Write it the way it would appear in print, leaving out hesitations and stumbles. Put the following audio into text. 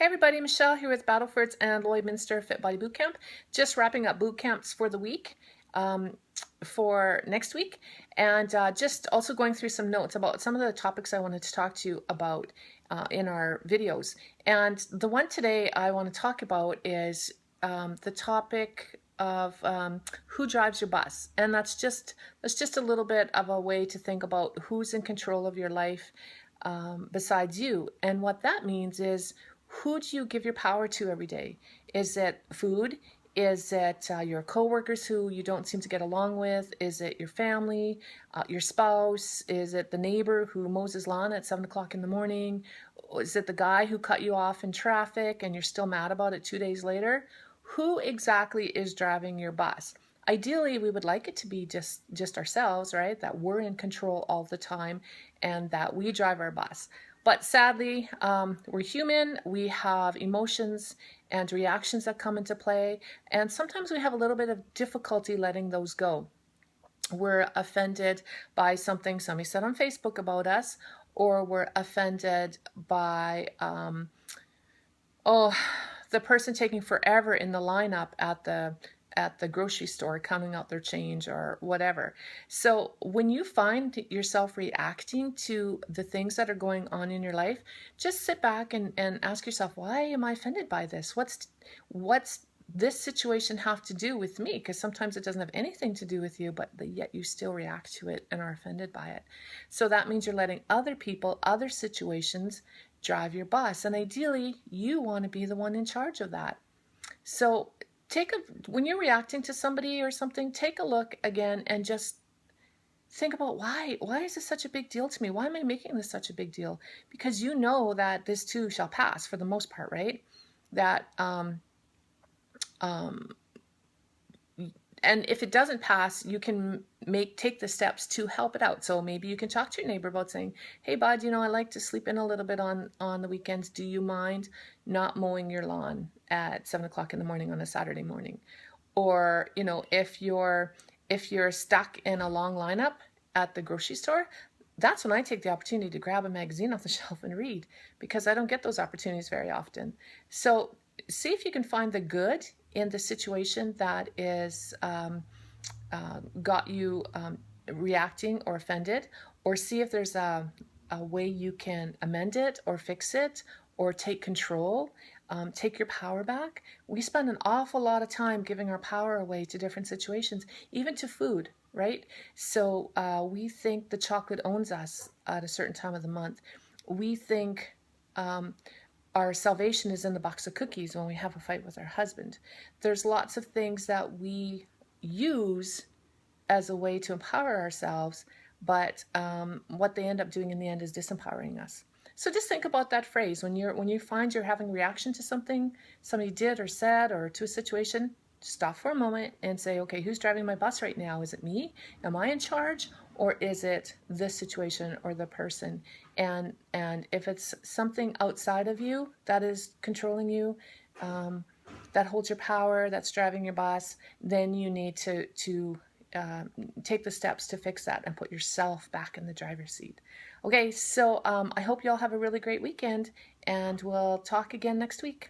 Hey everybody, Michelle here with Battlefords and Lloydminster Fit Body Bootcamp. Just wrapping up boot camps for the week, for next week, and just also going through some notes about some of the topics I wanted to talk to you about in our videos. And the one today I want to talk about is the topic of who drives your bus, and that's just a little bit of a way to think about who's in control of your life besides you. And what that means is, who do you give your power to every day? Is it food? Is it your coworkers who you don't seem to get along with? Is it your family, your spouse? Is it the neighbor who mows his lawn at 7 o'clock in the morning? Is it the guy who cut you off in traffic and you're still mad about it 2 days later? Who exactly is driving your bus? Ideally, we would like it to be just ourselves, right? That we're in control all the time and that we drive our bus. But sadly, we're human, we have emotions and reactions that come into play, and sometimes we have a little bit of difficulty letting those go. We're offended by something somebody said on Facebook about us, or we're offended by, the person taking forever in the lineup at the grocery store counting out their change or whatever. So when you find yourself reacting to the things that are going on in your life, just sit back and ask yourself, why am I offended by this? What's this situation have to do with me? Because sometimes it doesn't have anything to do with you, but yet you still react to it and are offended by it. So that means you're letting other people, other situations drive your bus. And ideally, you want to be the one in charge of that. So when you're reacting to somebody or something, take a look again and just think about why is this such a big deal to me? Why am I making this such a big deal? Because you know that this too shall pass for the most part, right? That and if it doesn't pass, you can take the steps to help it out. So maybe you can talk to your neighbor about saying, hey bud, I like to sleep in a little bit on the weekends. Do you mind not mowing your lawn at 7 o'clock in the morning on a Saturday morning? Or, if you're stuck in a long lineup at the grocery store, that's when I take the opportunity to grab a magazine off the shelf and read, because I don't get those opportunities very often. So see if you can find the good in the situation that is got you reacting or offended, or see if there's a way you can amend it or fix it or take control, take your power back. We spend an awful lot of time giving our power away to different situations, even to food, right? So we think the chocolate owns us at a certain time of the month. We think our salvation is in the box of cookies when we have a fight with our husband. There's lots of things that we use as a way to empower ourselves, but what they end up doing in the end is disempowering us. So just think about that phrase when you find you're having a reaction to something somebody did or said or to a situation. Stop for a moment and say, okay, who's driving my bus right now? Is it me? Am I in charge? Or is it this situation or the person? And if it's something outside of you that is controlling you, that holds your power, that's driving your bus, then you need to take the steps to fix that and put yourself back in the driver's seat. Okay, so I hope you all have a really great weekend, and we'll talk again next week.